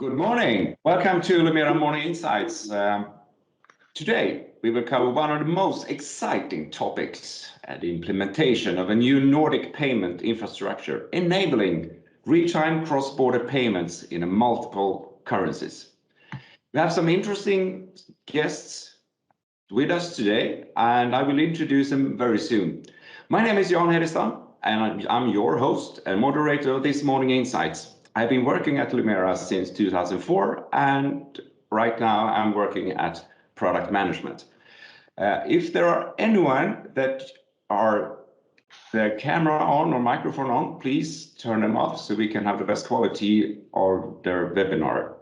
Good morning. Welcome to Lumera Morning Insights. Today, we will cover one of the most exciting topics, the implementation of a new Nordic payment infrastructure, enabling real-time cross-border payments in multiple currencies. We have some interesting guests with us today, and I will introduce them very soon. My name is Jan Hedestam, and I'm your host and moderator of this Morning Insights. I've been working at Lumera since 2004, and right now I'm working at product management. If there are anyone that are the camera on or microphone on, please turn them off so we can have the best quality of their webinar.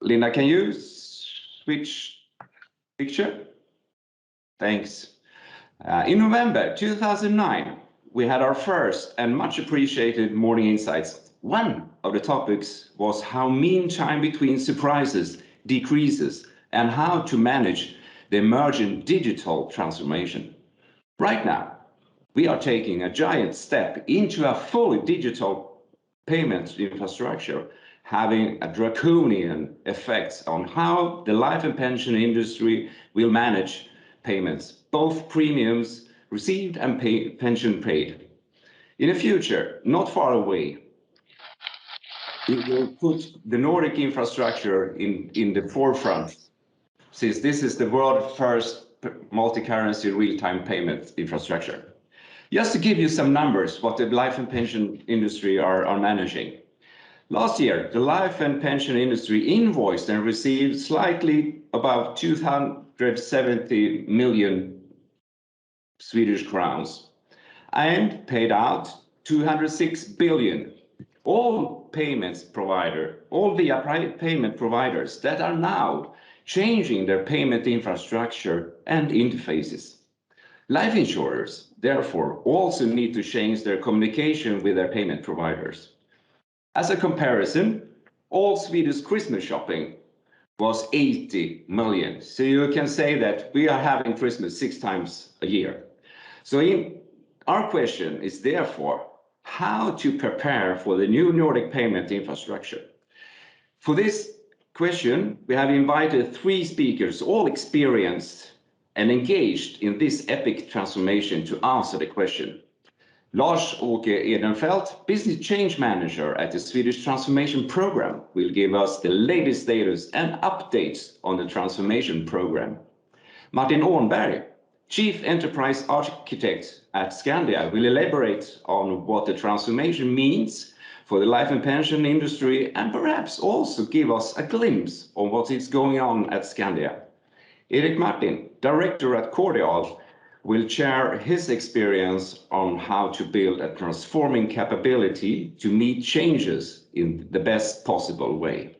Linda, can you switch picture? Thanks. In November 2009, we had our first and much appreciated Morning Insights. One of the topics was how mean time between surprises decreases and how to manage the emerging digital transformation. Right now, we are taking a giant step into a fully digital payment infrastructure, having a draconian effects on how the life and pension industry will manage payments, both premiums received and pension paid. In the future, not far away, we will put the Nordic infrastructure in the forefront, since this is the world's first multi-currency real-time payment infrastructure. Just to give you some numbers, what the life and pension industry are managing. Last year, the life and pension industry invoiced and received slightly above 270 million Swedish crowns and paid out 206 billion. All the payment providers that are now changing their payment infrastructure and interfaces. Life insurers, therefore, also need to change their communication with their payment providers. As a comparison, all Swedish Christmas shopping was 80 million. So you can say that we are having Christmas 6 times a year. So our question is therefore how to prepare for the new Nordic payment infrastructure. For this question, we have invited 3 speakers, all experienced and engaged in this epic transformation to answer the question. Lars-Åke Edenfelt, Business Change Manager at the Swedish Transformation Program, will give us the latest status and updates on the transformation program. Martin Åhnberg, Chief Enterprise Architect at Skandia, will elaborate on what the transformation means for the life and pension industry and perhaps also give us a glimpse of what is going on at Skandia. Erik Martin, Director at Cordial, will share his experience on how to build a transforming capability to meet changes in the best possible way.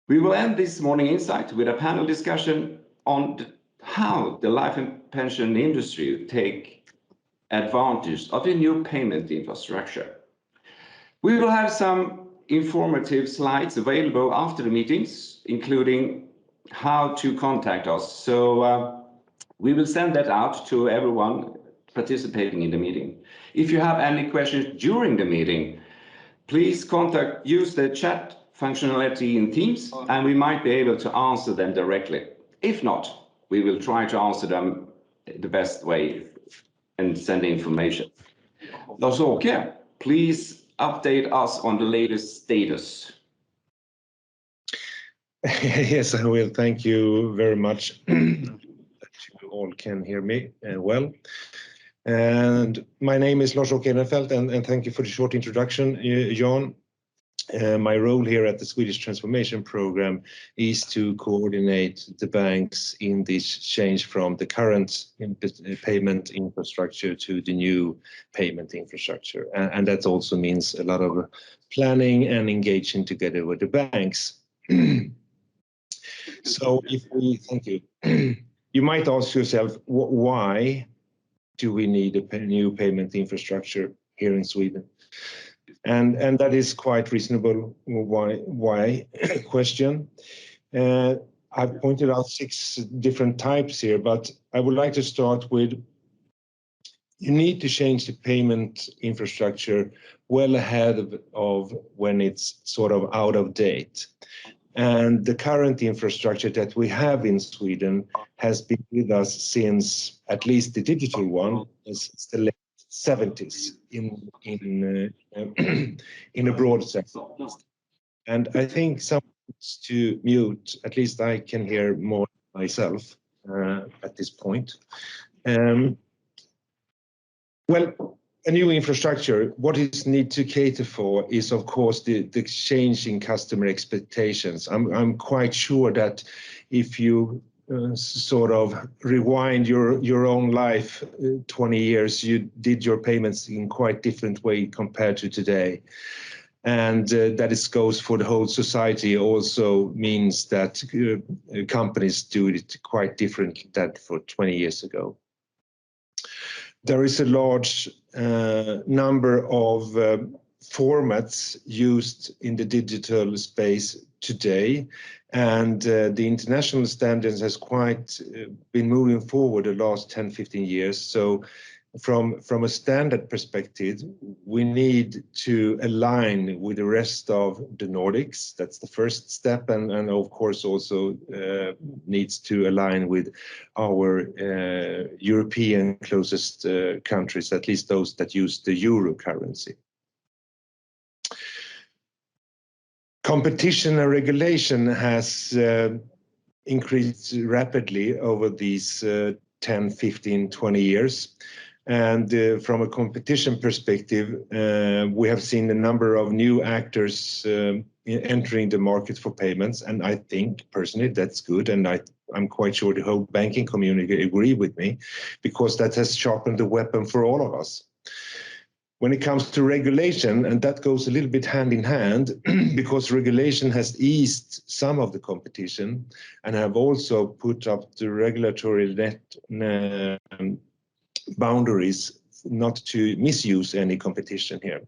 We will end this Morning Insight with a panel discussion on how the life and pension industry take advantage of the new payment infrastructure. We will have some informative slides available after the meetings, including how to contact us. So we will send that out to everyone participating in the meeting. If you have any questions during the meeting, please use the chat functionality in Teams, and we might be able to answer them directly. If not, we will try to answer them the best way and send the information. Lars-Åke, please update us on the latest status. Yes, I will. Thank you very much. You all can hear me well. And my name is Lars-Åke Edenfelt, and thank you for the short introduction, Jan. My role here at the Swedish Transformation Program is to coordinate the banks in this change from the current payment infrastructure to the new payment infrastructure. And that also means a lot of planning and engaging together with the banks. So thank you. You might ask yourself, why do we need a new payment infrastructure here in Sweden? And that is quite reasonable. Why question. I've pointed out 6 different types here, but I would like to start with you need to change the payment infrastructure well ahead of when it's sort of out of date. And the current infrastructure that we have in Sweden has been with us since, at least the digital one, since the late 70s in a broad sense. And I think someone's to mute, at least I can hear more myself at this point. Well, a new infrastructure, what is need to cater for is, of course, the changing customer expectations. I'm quite sure that if you sort of rewind your own life 20 years, you did your payments in quite different way compared to today. And that it goes for the whole society also means that companies do it quite different than for 20 years ago. There is a large number of formats used in the digital space today, and the international standards has quite been moving forward the last 10-15 years. So from a standard perspective, we need to align with the rest of the Nordics. That's the first step, and of course also needs to align with our European closest countries, at least those that use the euro currency. Competition and regulation has increased rapidly over these 10, 15, 20 years. And from a competition perspective, we have seen a number of new actors entering the market for payments. And I think personally that's good. And I'm quite sure the whole banking community agree with me, because that has sharpened the weapon for all of us. When it comes to regulation, and that goes a little bit hand in hand, because regulation has eased some of the competition and have also put up the regulatory boundaries not to misuse any competition here.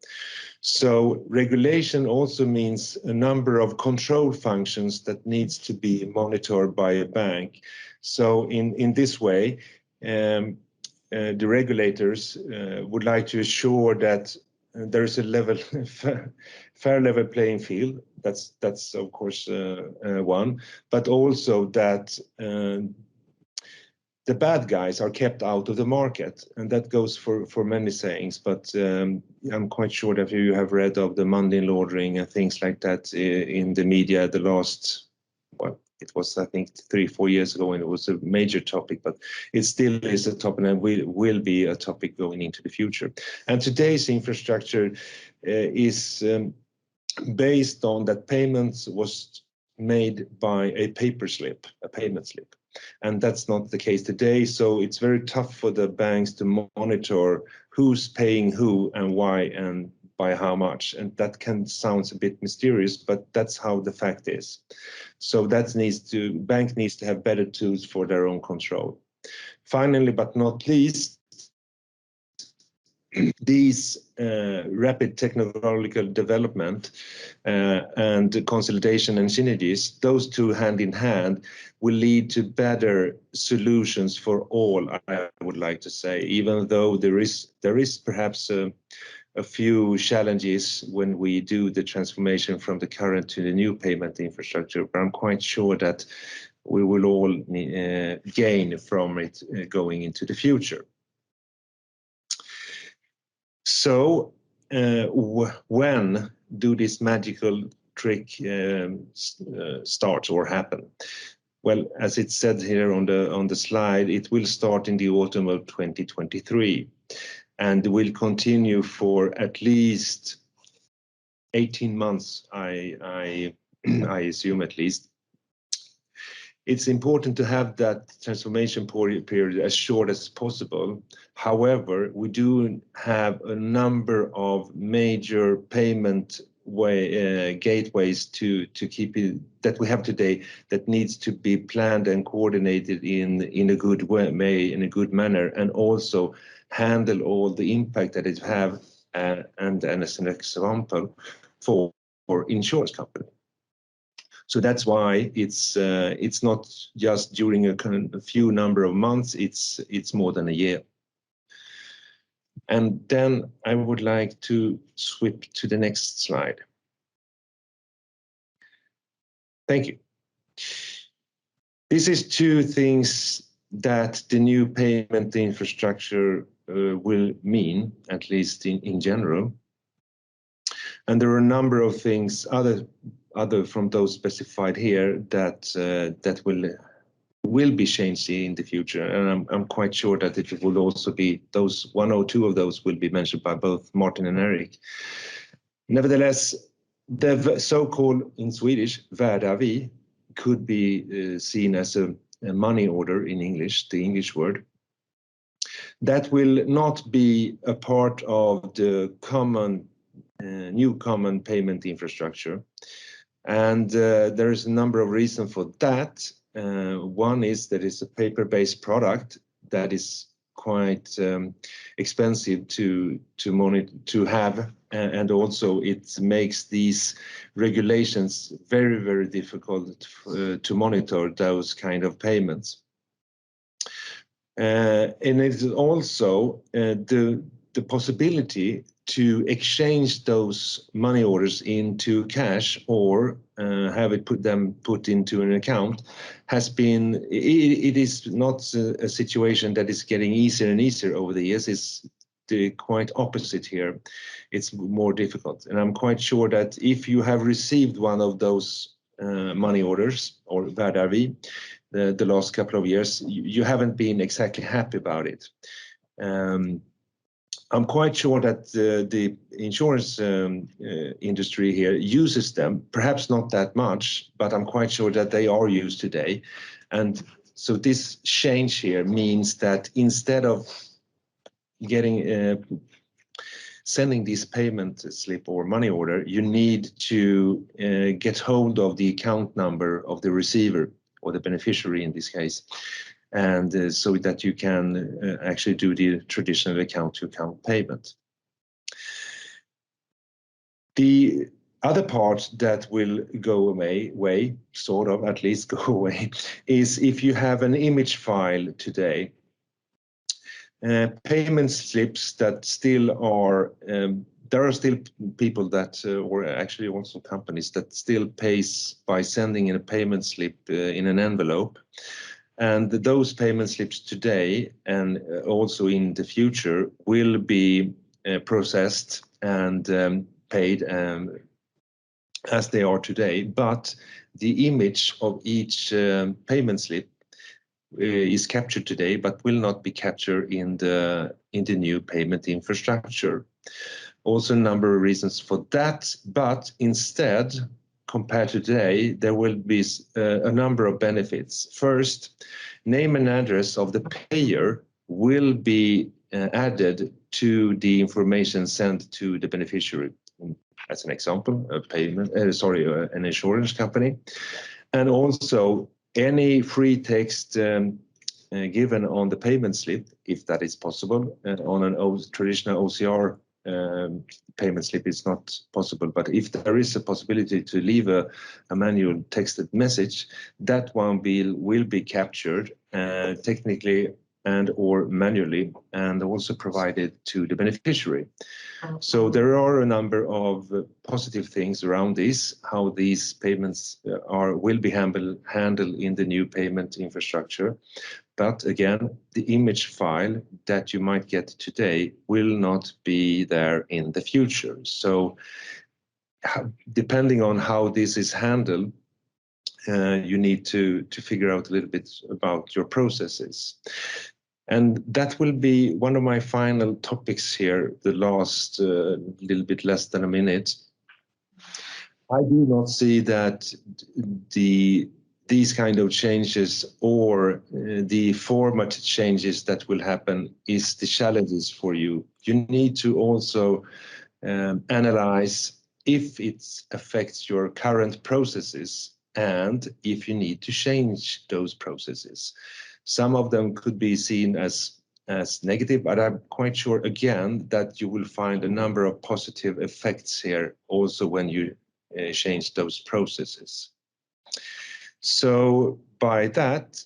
So regulation also means a number of control functions that needs to be monitored by a bank. So in this way, the regulators would like to assure that there is a level, fair level playing field. That's of course one, but also that the bad guys are kept out of the market, and that goes for many sayings. But I'm quite sure that you have read of the money laundering and things like that in the media the last, well, it was I think 3-4 years ago, and it was a major topic, but it still is a topic and will be a topic going into the future. And today's infrastructure is based on that payments was made by a paper slip, a payment slip. And that's not the case today. So it's very tough for the banks to monitor who's paying who and why and by how much. And that sounds a bit mysterious, but that's how the fact is. So that bank needs to have better tools for their own control. Finally, but not least, these rapid technological development and consolidation and synergies, those two hand in hand, will lead to better solutions for all, I would like to say, even though there is perhaps a few challenges when we do the transformation from the current to the new payment infrastructure, but I'm quite sure that we will all gain from it going into the future. So when do this magical trick start or happen? Well, as it said here on the slide, it will start in the autumn of 2023 and will continue for at least 18 months, I assume at least. It's important to have that transformation period as short as possible. However, we do have a number of major payment gateways to keep it that we have today that needs to be planned and coordinated in a good way, in a good manner, and also handle all the impact that it have. And as an example, for insurance company. So that's why it's not just during a few number of months, it's more than a year. And then I would like to switch to the next slide. Thank you. This is two things that the new payment infrastructure will mean, at least in general. And there are a number of things other from those specified here that will be changed in the future, and I'm quite sure that it will also be those one or two of those will be mentioned by both Martin and Eric. Nevertheless, the so-called in Swedish värdeavi could be seen as a money order in English, the English word. That will not be a part of the new common payment infrastructure, and there is a number of reasons for that. One is that it's a paper-based product that is quite expensive to have, and also it makes these regulations very, very difficult to monitor those kind of payments. And it is also the possibility to exchange those money orders into cash or have it put into an account has been, it is not a situation that is getting easier and easier over the years. It's the quite opposite here. It's more difficult. And I'm quite sure that if you have received one of those money orders or värdeavi the last couple of years, you haven't been exactly happy about it. I'm quite sure that the insurance industry here uses them, perhaps not that much, but I'm quite sure that they are used today. And so this change here means that instead of sending this payment slip or money order, you need to get hold of the account number of the receiver or the beneficiary in this case, and so that you can actually do the traditional account-to-account payment. The other part that will go away, sort of at least go away, is if you have an image file today, payment slips that still are, there are still people that, or actually also companies that still pays by sending in a payment slip in an envelope. And those payment slips today and also in the future will be processed and paid as they are today. But the image of each payment slip is captured today, but will not be captured in the new payment infrastructure. Also a number of reasons for that, but instead, compared to today, there will be a number of benefits. First, name and address of the payer will be added to the information sent to the beneficiary. As an example, an insurance company, and also any free text given on the payment slip, if that is possible. On an traditional OCR payment slip, it's not possible, but if there is a possibility to leave a manual texted message, that one will be captured technically and or manually, and also provided to the beneficiary. So there are a number of positive things around this, how these payments will be handled in the new payment infrastructure. But again, the image file that you might get today will not be there in the future. So depending on how this is handled, you need to figure out a little bit about your processes. And that will be one of my final topics here, the last little bit less than a minute. I do not see that these kind of changes or the format changes that will happen is the challenges for you. You need to also analyze if it affects your current processes and if you need to change those processes. Some of them could be seen as negative, but I'm quite sure again that you will find a number of positive effects here also when you change those processes. So by that,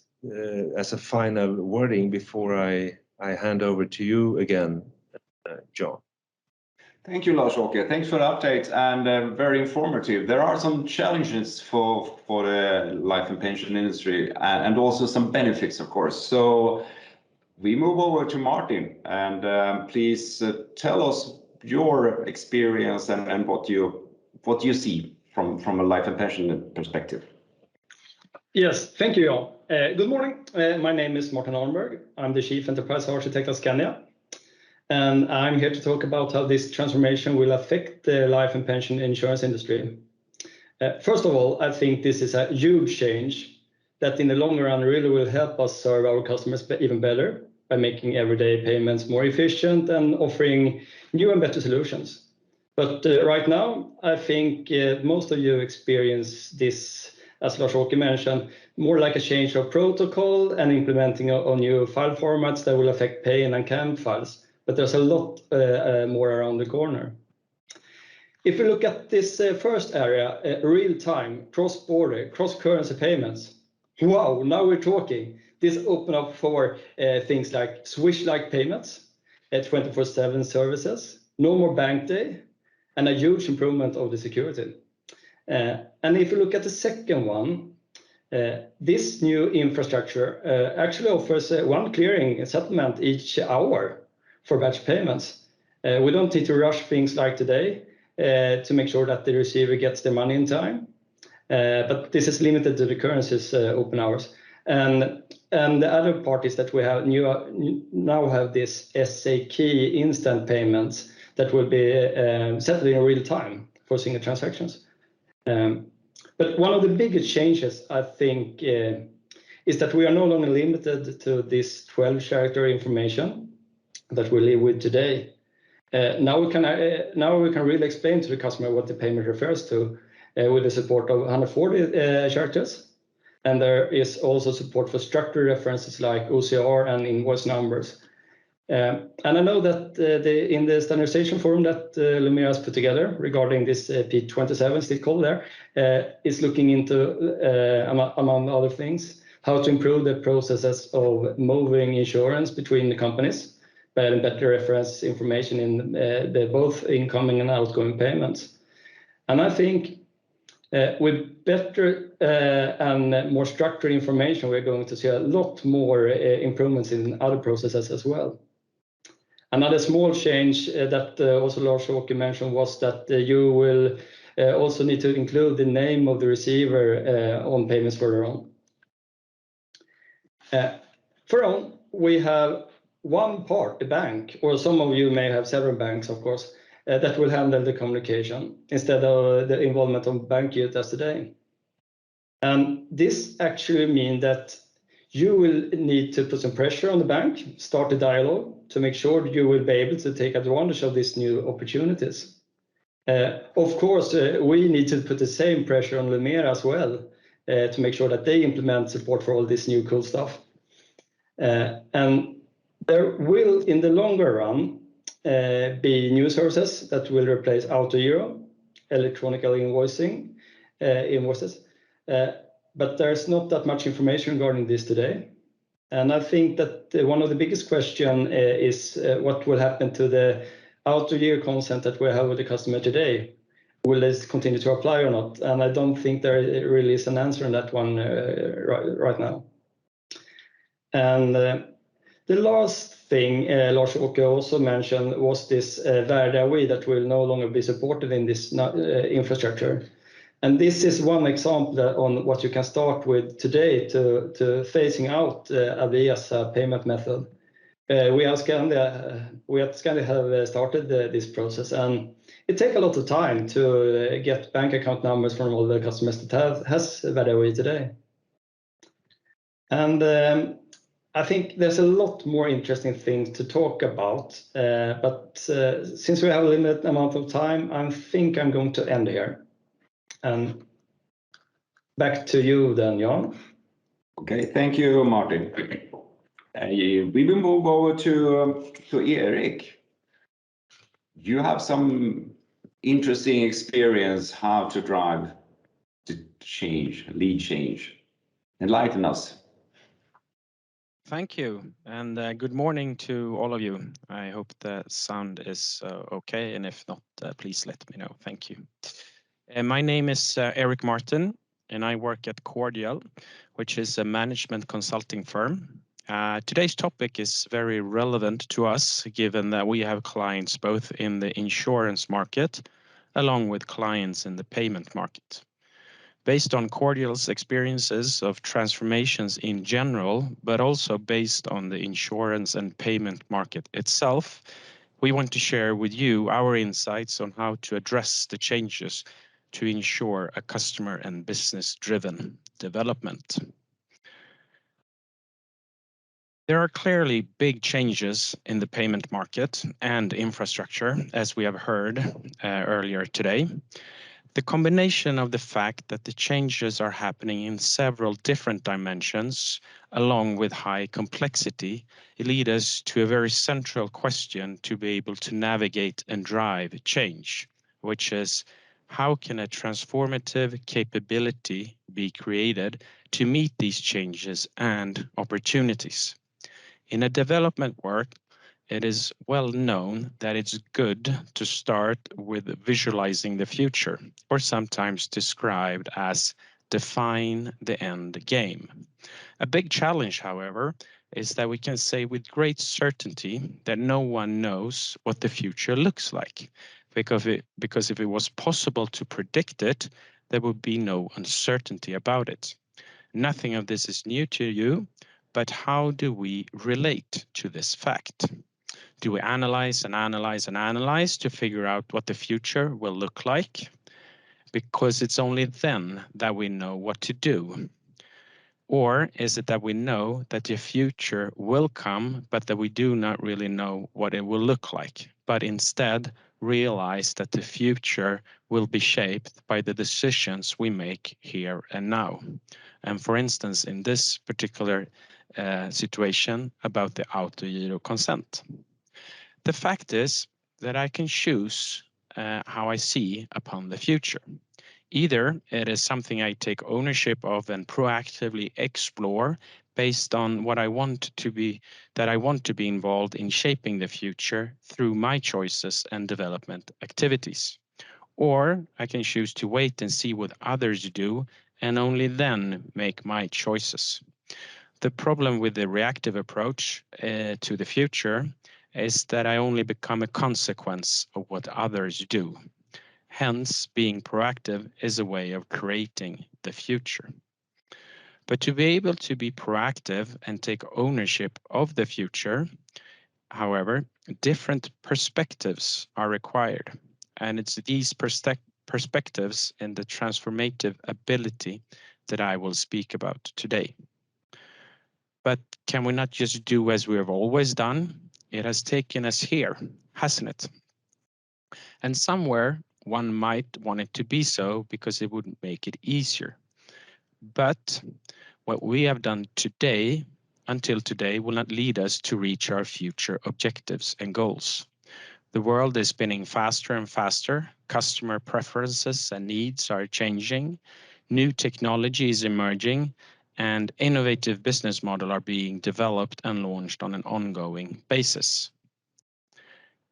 as a final wording before I hand over to you again, John. Thank you, Lars-Åke. Thanks for the update and very informative. There are some challenges for the life and pension industry and also some benefits, of course. So we move over to Martin and please tell us your experience and what you see from a life and pension perspective. Yes, thank you, Jan. Good morning. My name is Martin Arnberg. I'm the Chief Enterprise Architect at Scania. And I'm here to talk about how this transformation will affect the life and pension insurance industry. First of all, I think this is a huge change that in the long run really will help us serve our customers even better by making everyday payments more efficient and offering new and better solutions. But right now, I think most of you experience this, as Lars-Åke mentioned, more like a change of protocol and implementing of new file formats that will affect pay and CAM files. But there's a lot more around the corner. If we look at this first area, real-time, cross-border, cross-currency payments, wow, now we're talking. This open up for things like Swish-like payments, 24/7 services, no more bank day, and a huge improvement of the security. And if you look at the second one, this new infrastructure actually offers one clearing settlement each hour for batch payments. We don't need to rush things like today to make sure that the receiver gets the money in time. But this is limited to the currency's open hours. And the other part is that we have now have this SA key instant payments that will be settled in real time for single transactions. But one of the biggest changes, I think, is that we are no longer limited to this 12-character information that we live with today. Now we can really explain to the customer what the payment refers to with the support of 140 characters. And there is also support for structured references like OCR and invoice numbers. And I know that in the standardization forum that Lumera has put together regarding this P27 still called there, is looking into, among other things, how to improve the processes of moving insurance between the companies by adding better reference information in the both incoming and outgoing payments. And I think with better and more structured information, we're going to see a lot more improvements in other processes as well. Another small change that also Lars-Åke mentioned was that you will also need to include the name of the receiver on payments further on. Further on, we have one part, the bank, or some of you may have several banks, of course, that will handle the communication instead of the involvement of bank youth as today. And this actually means that you will need to put some pressure on the bank, start a dialogue to make sure that you will be able to take advantage of these new opportunities. Of course, we need to put the same pressure on Lumera as well to make sure that they implement support for all this new cool stuff. And there will, in the longer run, be new services that will replace Auto Euro, electronic invoicing, invoices. But there's not that much information regarding this today. And I think that one of the biggest questions is what will happen to the Auto Euro consent that we have with the customer today. Will this continue to apply or not? And I don't think there really is an answer on that one right now. And the last thing Lars-Åke also mentioned was this Värdeavi that will no longer be supported in this infrastructure. And this is one example on what you can start with today to phasing out Avi as a payment method. We at Scania have started this process, and it takes a lot of time to get bank account numbers from all the customers that has Värdeavi today. And I think there's a lot more interesting things to talk about, but since we have a limited amount of time, I think I'm going to end here. And back to you then, Jan. Okay, thank you, Martin. We will move over to Erik. You have some interesting experience how to drive the change, lead change. Enlighten us. Thank you, and good morning to all of you. I hope the sound is okay, and if not, please let me know. Thank you. My name is Eric Martin, and I work at Cordial, which is a management consulting firm. Today's topic is very relevant to us, given that we have clients both in the insurance market, along with clients in the payment market. Based on Cordial's experiences of transformations in general, but also based on the insurance and payment market itself, we want to share with you our insights on how to address the changes to ensure a customer and business-driven development. There are clearly big changes in the payment market and infrastructure, as we have heard earlier today. The combination of the fact that the changes are happening in several different dimensions, along with high complexity, lead us to a very central question to be able to navigate and drive change, which is how can a transformative capability be created to meet these changes and opportunities? In a development work, it is well known that it's good to start with visualizing the future, or sometimes described as define the end game. A big challenge, however, is that we can say with great certainty that no one knows what the future looks like, because if it was possible to predict it, there would be no uncertainty about it. Nothing of this is new to you, but how do we relate to this fact? Do we analyze and analyze and analyze to figure out what the future will look like? Because it's only then that we know what to do. Or is it that we know that the future will come, but that we do not really know what it will look like, but instead realize that the future will be shaped by the decisions we make here and now? And for instance, in this particular situation about the autogiro consent. The fact is that I can choose how I see upon the future. Either it is something I take ownership of and proactively explore based on what I want to be, that I want to be involved in shaping the future through my choices and development activities. Or I can choose to wait and see what others do and only then make my choices. The problem with the reactive approach to the future is that I only become a consequence of what others do. Hence, being proactive is a way of creating the future. But to be able to be proactive and take ownership of the future, however, different perspectives are required. And it's these perspectives and the transformative ability that I will speak about today. But can we not just do as we have always done? It has taken us here, hasn't it? And somewhere one might want it to be so because it would make it easier. But what we have done today, until today, will not lead us to reach our future objectives and goals. The world is spinning faster and faster. Customer preferences and needs are changing. New technology is emerging, and innovative business models are being developed and launched on an ongoing basis.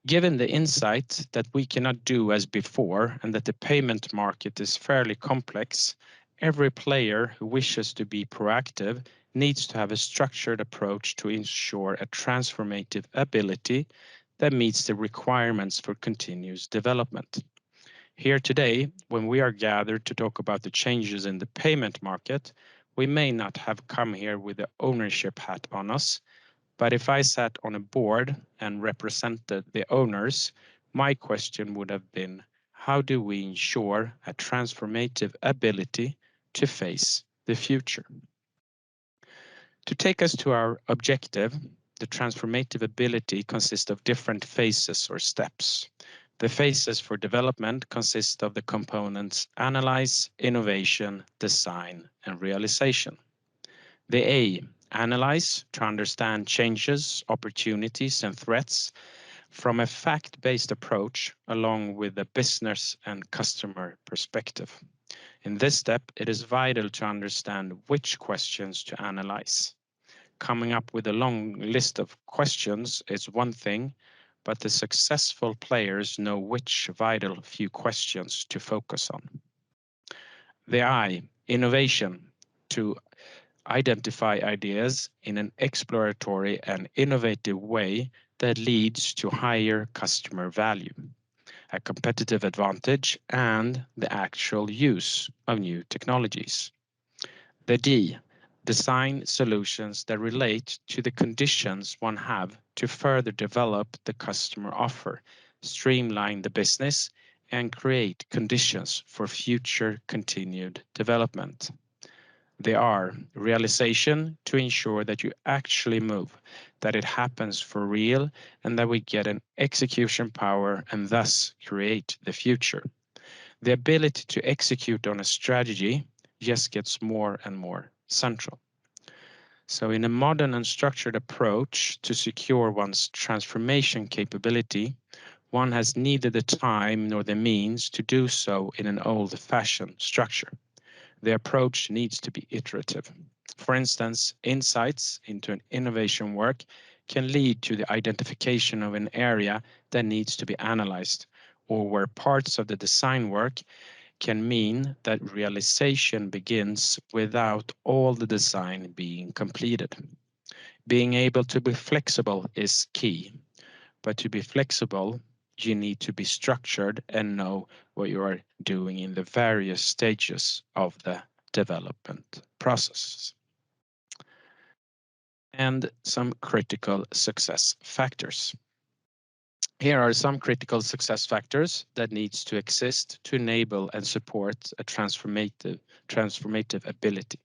Given the insight that we cannot do as before and that the payment market is fairly complex, every player who wishes to be proactive needs to have a structured approach to ensure a transformative ability that meets the requirements for continuous development. Here today, when we are gathered to talk about the changes in the payment market, we may not have come here with the ownership hat on us, but if I sat on a board and represented the owners, my question would have been, how do we ensure a transformative ability to face the future? To take us to our objective, the transformative ability consists of different phases or steps. The phases for development consist of the components analyze, innovation, design, and realization. The A, analyze to understand changes, opportunities, and threats from a fact-based approach along with a business and customer perspective. In this step, it is vital to understand which questions to analyze. coming up with a long list of questions is one thing, but the successful players know which vital few questions to focus on. The I, innovation, to identify ideas in an exploratory and innovative way that leads to higher customer value, a competitive advantage, and the actual use of new technologies. The D, design solutions that relate to the conditions one have to further develop the customer offer, streamline the business, and create conditions for future continued development. The R, realization, to ensure that you actually move, that it happens for real, and that we get an execution power and thus create the future. The ability to execute on a strategy just gets more and more central. So in a modern and structured approach to secure one's transformation capability, one has neither the time nor the means to do so in an old-fashioned structure. The approach needs to be iterative. For instance, insights into an innovation work can lead to the identification of an area that needs to be analyzed, or where parts of the design work can mean that realization begins without all the design being completed. Being able to be flexible is key, but to be flexible, you need to be structured and know what you are doing in the various stages of the development process. And some critical success factors. Here are some critical success factors that needs to exist to enable and support a transformative ability.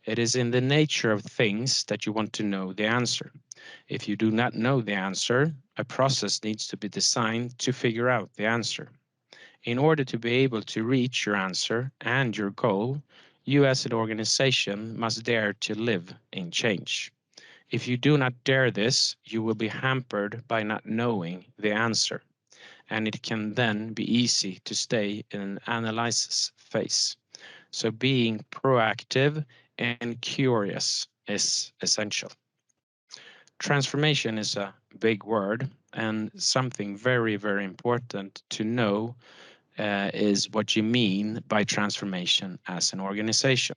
It is in the nature of things that you want to know the answer. If you do not know the answer, a process needs to be designed to figure out the answer. In order to be able to reach your answer and your goal, you as an organization must dare to live in change. If you do not dare this, you will be hampered by not knowing the answer, and it can then be easy to stay in an analysis phase. So being proactive and curious is essential. Transformation is a big word, and something very, very important to know is what you mean by transformation as an organization.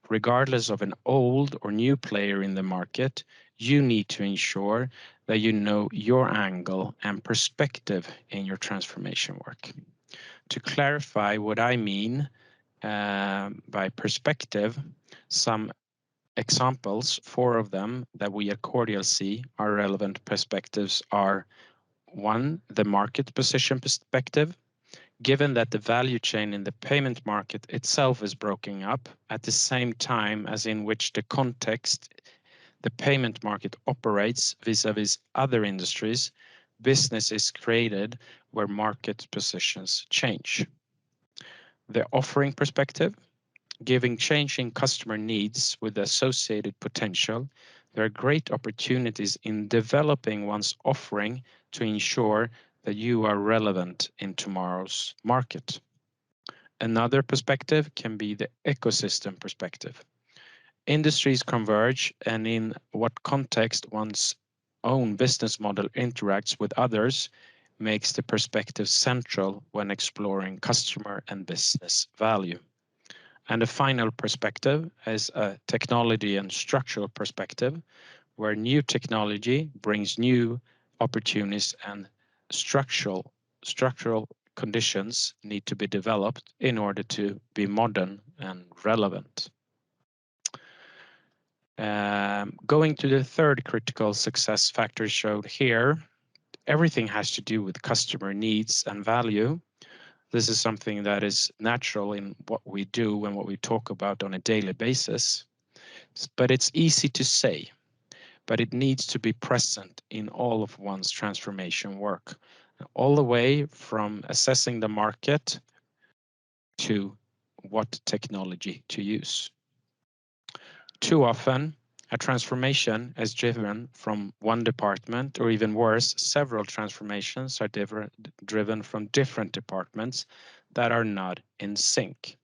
Regardless of an old or new player in the market, you need to ensure that you know your angle and perspective in your transformation work. To clarify what I mean by perspective, some examples, 4 of them that we at Cordial see are relevant perspectives are: 1, the market position perspective. Given that the value chain in the payment market itself is broken up at the same time as in which the context the payment market operates vis-a-vis other industries, business is created where market positions change. The offering perspective, giving changing customer needs with associated potential, there are great opportunities in developing one's offering to ensure that you are relevant in tomorrow's market. Another perspective can be the ecosystem perspective. Industries converge, and in what context one's own business model interacts with others makes the perspective central when exploring customer and business value. And the final perspective is a technology and structural perspective, where new technology brings new opportunities and structural conditions need to be developed in order to be modern and relevant. Going to the third critical success factor showed here, everything has to do with customer needs and value. This is something that is natural in what we do and what we talk about on a daily basis. But it's easy to say, but it needs to be present in all of one's transformation work, all the way from assessing the market to what technology to use. Too often, a transformation is driven from one department, or even worse, several transformations are driven from different departments that are not in sync.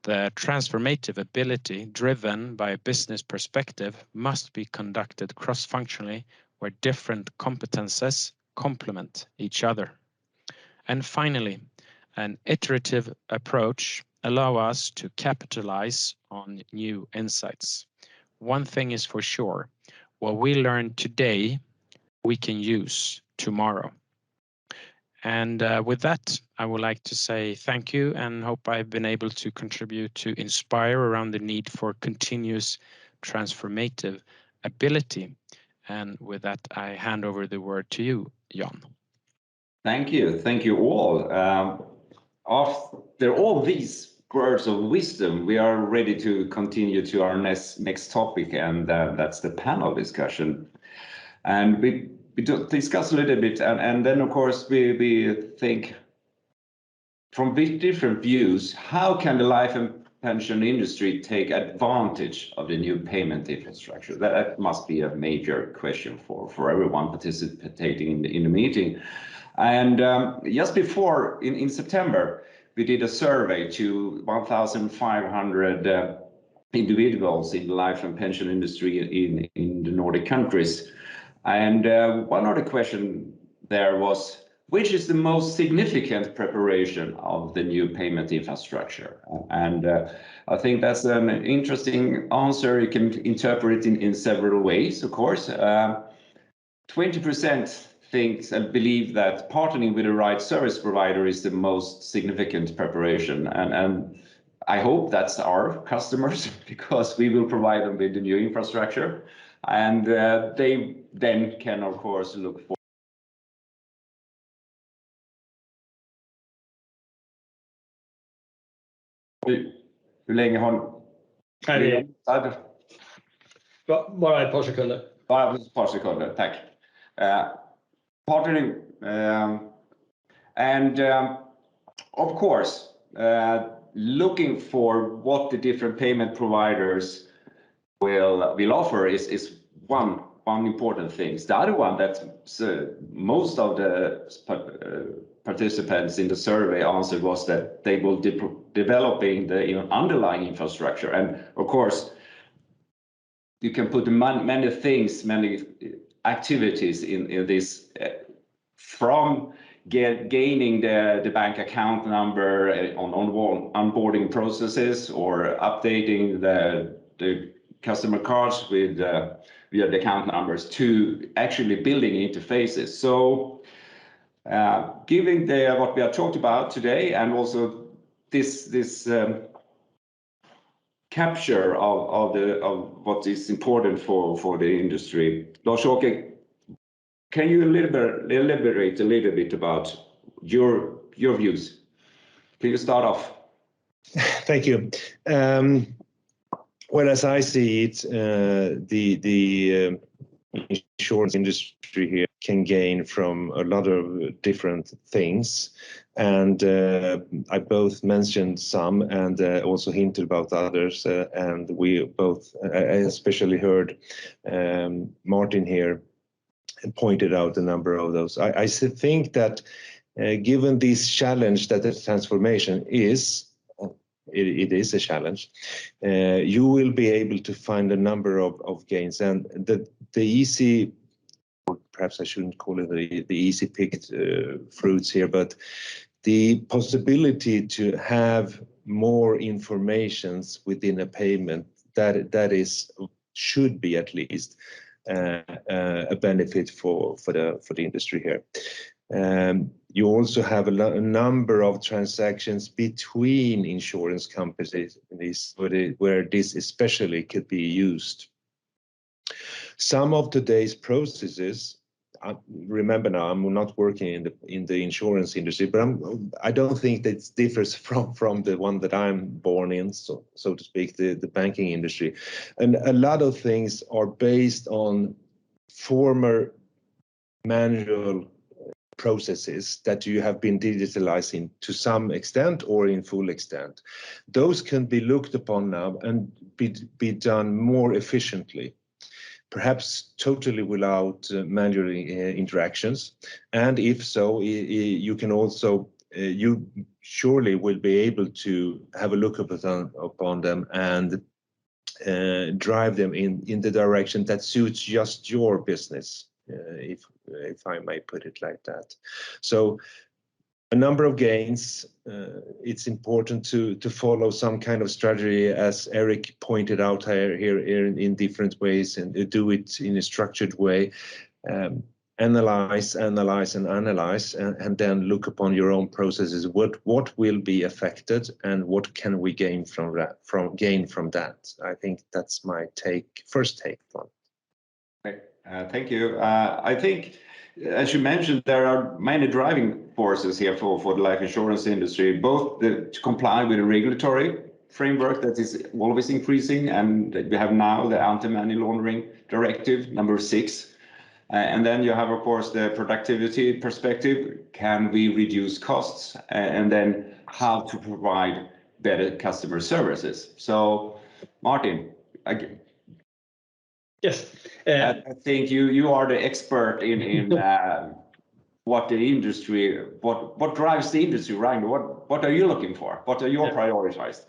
The transformative ability driven by a business perspective must be conducted cross-functionally where different competences complement each other. And finally, an iterative approach allows us to capitalize on new insights. One thing is for sure, what we learn today, we can use tomorrow. And with that, I would like to say thank you and hope I've been able to contribute to inspire around the need for continuous transformative ability. And with that, I hand over the word to you, Jan. Thank you. Thank you all. After all these words of wisdom, we are ready to continue to our next topic, and that's the panel discussion. And we discuss a little bit, and then of course we think from different views, how can the life and pension industry take advantage of the new payment infrastructure? That must be a major question for everyone participating in the meeting. And just before, in September, we did a survey to 1,500 individuals in the life and pension industry in the Nordic countries. And one of the questions there was, which is the most significant preparation of the new payment infrastructure? And I think that's an interesting answer. You can interpret it in several ways, of course. 20% thinks and believe that partnering with the right service provider is the most significant preparation. And I hope that's our customers, because we will provide them with the new infrastructure. And they then can, of course, look for hur länge har Nej, bara ett par sekunder. Bara ett par sekunder, tack. Partnering, and of course, looking for what the different payment providers will offer is one important thing. The other one that most of the participants in the survey answered was that they will developing the underlying infrastructure. And of course, you can put many things, many activities in this, from gaining the bank account number on onboarding processes, or updating the customer cards with via the account numbers, to actually building interfaces. So given what we have talked about today, and also this capture of what is important for the industry, Lars-Åke, can you elaborate a little bit about your views? Can you start off? Thank you. Well, as I see it, the insurance industry here can gain from a lot of different things, and I both mentioned some and also hinted about others, and we both, I especially heard Martin here pointed out a number of those. I think that given this challenge that the transformation is, it is a challenge, you will be able to find a number of gains, and the easy, or perhaps I shouldn't call it the easy picked fruits here, but the possibility to have more informations within a payment, that is, should be at least a benefit for the industry here. You also have a number of transactions between insurance companies where this especially could be used. Some of today's processes, remember now, I'm not working in the insurance industry, but I don't think that it differs from the one that I'm born in, so to speak, the banking industry. And a lot of things are based on former manual processes that you have been digitalizing to some extent or in full extent. Those can be looked upon now and be done more efficiently, perhaps totally without manual interactions. And if so, you can also you surely will be able to have a look upon them and drive them in the direction that suits just your business, if I may put it like that. So a number of gains. It's important to follow some kind of strategy, as Eric pointed out here in different ways, and do it in a structured way. Analyze, and then look upon your own processes. What will be affected, and what can we gain from that? I think that's my first take on it. Okay. Thank you. I think, as you mentioned, there are many driving forces here for the life insurance industry, both to comply with the regulatory framework that is always increasing, and we have now the anti-money laundering directive number 6. And then you have, of course, the productivity perspective. Can we reduce costs? And then how to provide better customer services. So, Martin, Yes. I think you are the expert in what the industry, what drives the industry, right? What are you looking for? What are your priorities?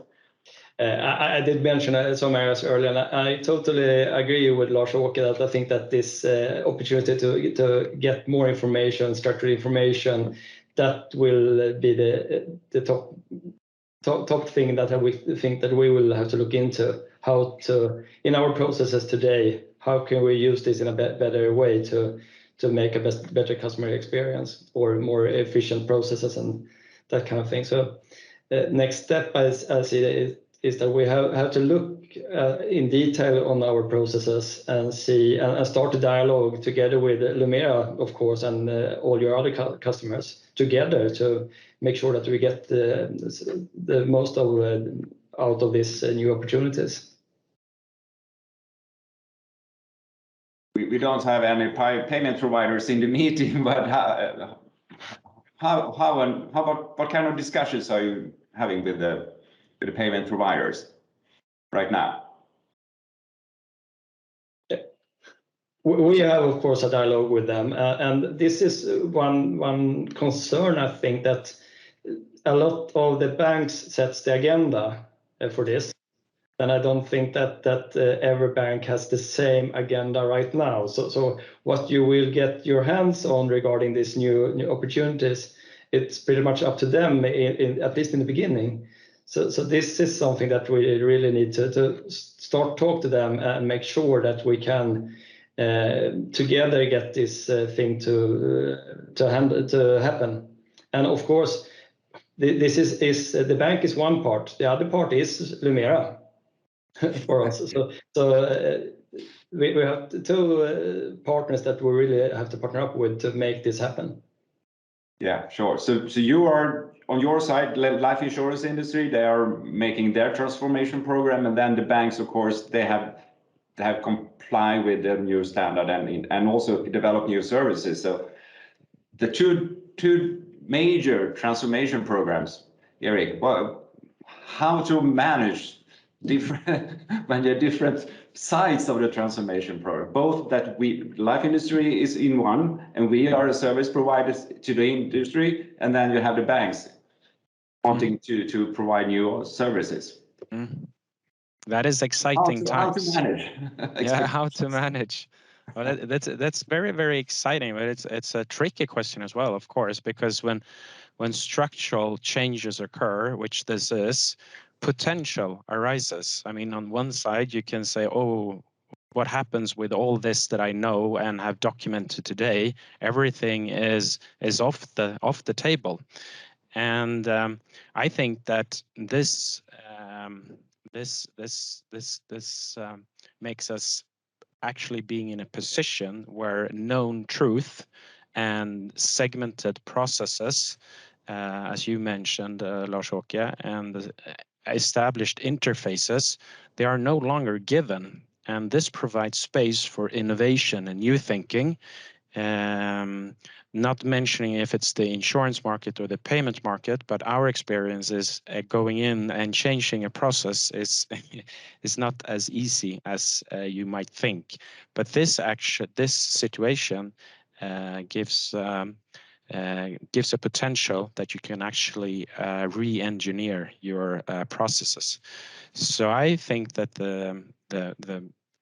I did mention some areas earlier, and I totally agree with Lars-Åke that I think that this opportunity to get more information, structured information, that will be the top thing that we think that we will have to look into. How to, in our processes today, how can we use this in a better way to make a better customer experience or more efficient processes and that kind of thing. So next step, as I see it, is that we have to look in detail on our processes and see and start a dialogue together with Lumera, of course, and all your other customers together to make sure that we get the most out of these new opportunities. We don't have any payment providers in the meeting, but what kind of discussions are you having with the payment providers right now? We have, of course, a dialogue with them, and this is one concern. I think that a lot of the banks sets the agenda for this, and I don't think that every bank has the same agenda right now. So what you will get your hands on regarding these new opportunities, it's pretty much up to them, at least in the beginning. So this is something that we really need to start talk to them and make sure that we can together get this thing to happen. And of course, this is the bank is one part. The other part is Lumera for us. So we have two partners that we really have to partner up with to make this happen. Yeah, sure. So you are on your side, life insurance industry. They are making their transformation program, and then the banks, of course, they have comply with the new standard and also develop new services. So the two major transformation programs, Eric, how to manage different sides of the transformation program, both that life industry is in one, and we are a service provider to the industry, and then you have the banks wanting to provide new services. That is exciting times. How to manage. Yeah, how to manage. Well, that's very, very exciting, but it's a tricky question as well, of course, because when structural changes occur, which this is, potential arises. I mean, on one side, you can say, oh, what happens with all this that I know and have documented today? Everything is off the table. And I think that this makes us actually being in a position where known truth and segmented processes, as you mentioned, Lars-Åke, and established interfaces, they are no longer given. And this provides space for innovation and new thinking. Not mentioning if it's the insurance market or the payment market, but our experience is going in and changing a process is not as easy as you might think. But this situation gives gives a potential that you can actually re-engineer your processes. So I think that the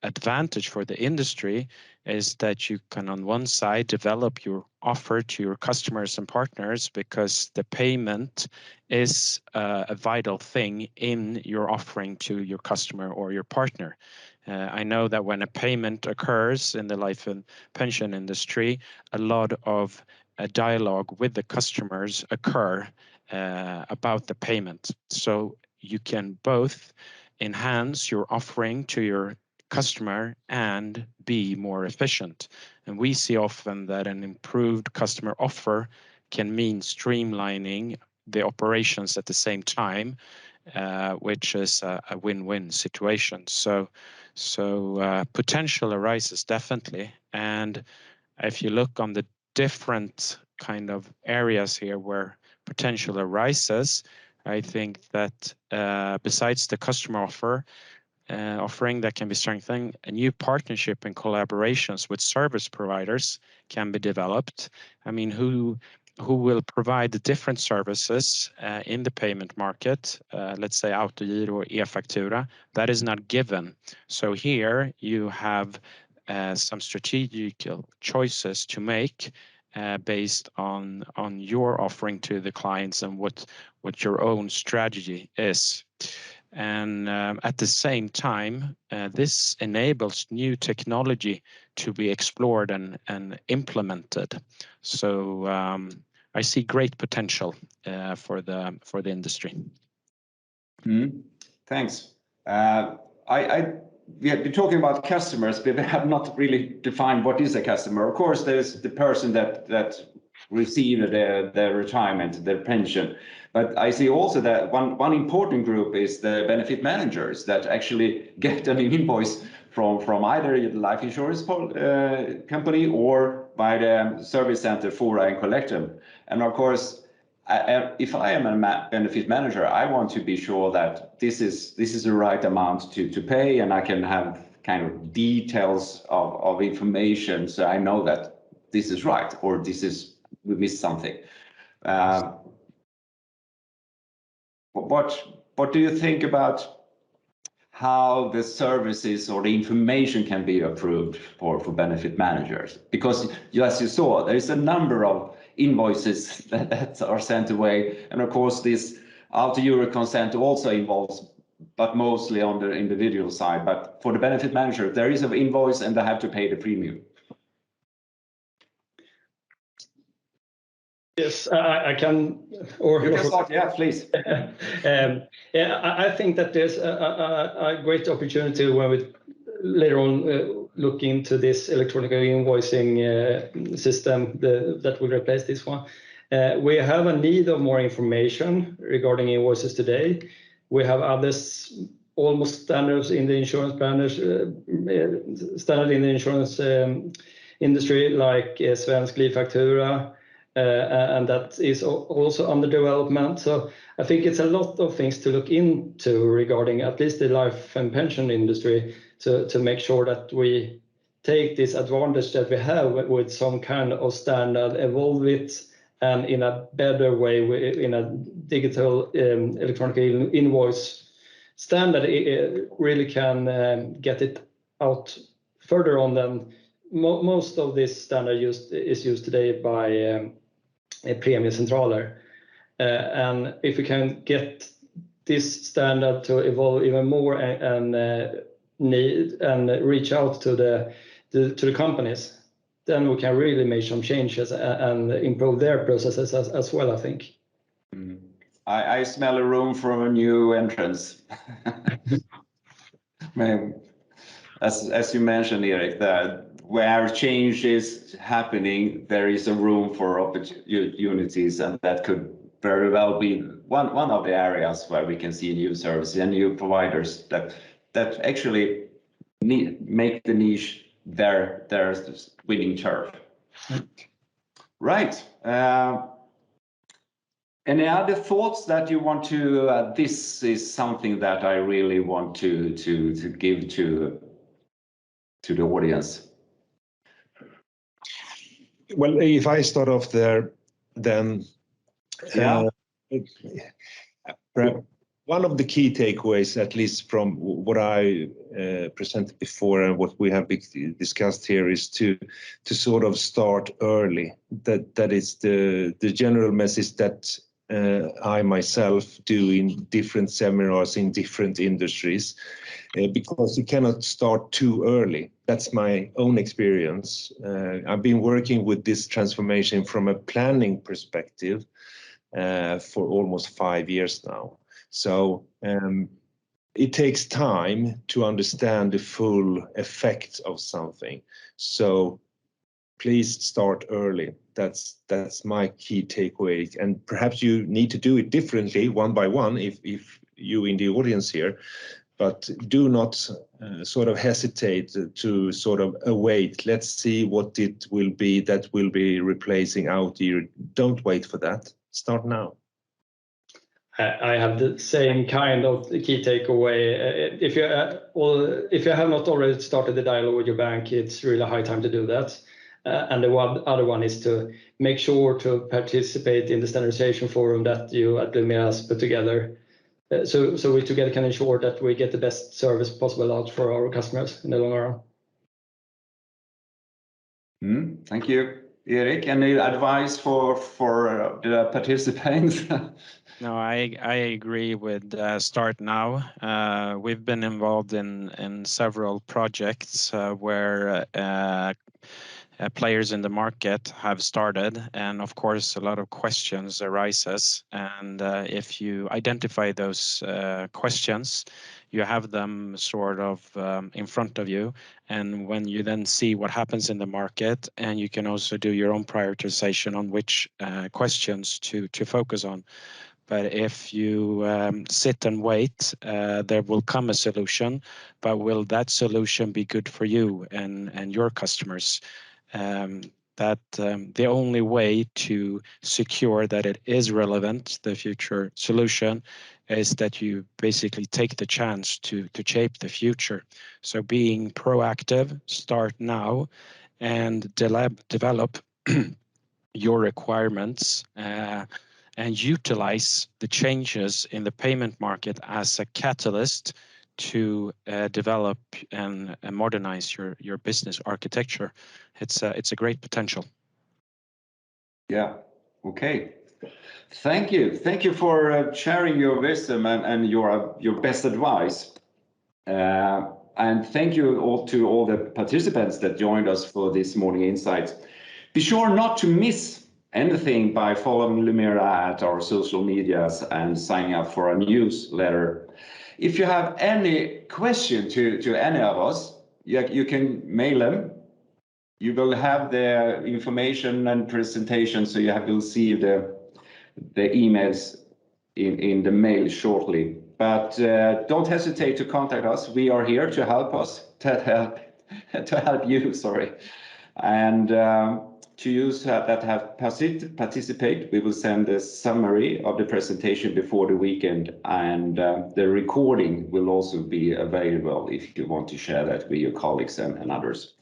advantage for the industry is that you can, on one side, develop your offer to your customers and partners, because the payment is a vital thing in your offering to your customer or your partner. I know that when a payment occurs in the life and pension industry, a lot of dialogue with the customers occur about the payment. So you can both enhance your offering to your customer and be more efficient. And we see often that an improved customer offer can mean streamlining the operations at the same time, which is a win-win situation. So potential arises definitely. And if you look on the different kind of areas here where potential arises, I think that besides the customer offering that can be strengthened, a new partnership and collaborations with service providers can be developed. I mean, who will provide the different services in the payment market, let's say Autogiro or e-Faktura, that is not given. So here you have some strategic choices to make based on your offering to the clients and what your own strategy is. And at the same time, this enables new technology to be explored and implemented. So I see great potential for the industry. Thanks. We have been talking about customers, but we have not really defined what is a customer. Of course, there's the person that received their retirement, their pension. But I see also that one important group is the benefit managers that actually get an invoice from either the life insurance company or by the service center for and collect them. And of course, if I am a benefit manager, I want to be sure that this is the right amount to pay, and I can have kind of details of information so I know that this is right or we missed something. What do you think about how the services or the information can be approved for benefit managers? Because as you saw, there is a number of invoices that are sent away, and of course this Autogiro consent also involves, but mostly on the individual side. But for the benefit manager, there is an invoice and they have to pay the premium. Yes, I can. Or you can start, yeah, please. I think that there's a great opportunity when we later on look into this electronic invoicing system that will replace this one. We have a need of more information regarding invoices today. We have others almost standards in the insurance standard in the insurance industry, like Svensk Livfaktura. And that is also under development. So I think it's a lot of things to look into regarding at least the life and pension industry to make sure that we take this advantage that we have with some kind of standard, evolve it, and in a better way, in a digital electronic invoice standard, it really can get it out further on than most of this standard is used today by Premiecentraler. And if we can get this standard to evolve even more and reach out to the companies, then we can really make some changes and improve their processes as well, I think. I smell a room for a new entrance. As you mentioned, Erik, that where change is happening, there is a room for opportunities, and that could very well be one of the areas where we can see new services and new providers that actually make the niche their winning turf. Right. Any other thoughts that you want to? This is something that I really want to give to the audience. Well, if I start off there, then Yeah. One of the key takeaways, at least from what I presented before and what we have discussed here, is to sort of start early. That is the general message that I myself do in different seminars in different industries, because you cannot start too early. That's my own experience. I've been working with this transformation from a planning perspective for almost 5 years now. So it takes time to understand the full effect of something. So please start early. That's my key takeaway. And perhaps you need to do it differently one by one if you in the audience here, but do not sort of hesitate to sort of await. Let's see what it will be that will be replacing out year. Don't wait for that. Start now. I have the same kind of key takeaway. If you have not already started the dialogue with your bank, it's really high time to do that. And the other one is to make sure to participate in the standardization forum that you at Lumera has put together. So we together can ensure that we get the best service possible out for our customers in the long run. Thank you, Erik. Any advice for the participants? No, I agree with start now. We've been involved in several projects where players in the market have started, and of course a lot of questions arises, and if you identify those questions, you have them sort of in front of you, and when you then see what happens in the market, and you can also do your own prioritization on which questions to focus on. But if you sit and wait, there will come a solution, but will that solution be good for you and your customers? The only way to secure that it is relevant, the future solution, is that you basically take the chance to shape the future. So being proactive, start now, and develop your requirements and utilize the changes in the payment market as a catalyst to develop and modernize your business architecture. It's a great potential. Yeah. Okay. Thank you for sharing your wisdom and your best advice. And thank you all to all the participants that joined us for this morning insights. Be sure not to miss anything by following Lumera at our social medias and signing up for our newsletter. If you have any question to any of us, you can mail them. You will have the information and presentation, so you will see the emails in the mail shortly. But don't hesitate to contact us. We are here to help you. Sorry, and to use that have participate, we will send a summary of the presentation before the weekend, and the recording will also be available if you want to share that with your colleagues and others.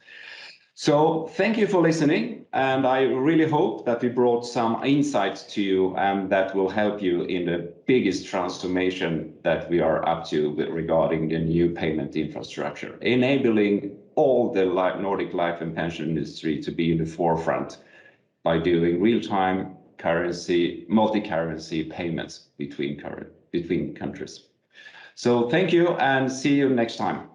So thank you for listening, and I really hope that we brought some insights to you and that will help you in the biggest transformation that we are up to regarding the new payment infrastructure, enabling all the Nordic life and pension industry to be in the forefront by doing real-time currency, multi-currency payments between countries. So thank you and see you next time.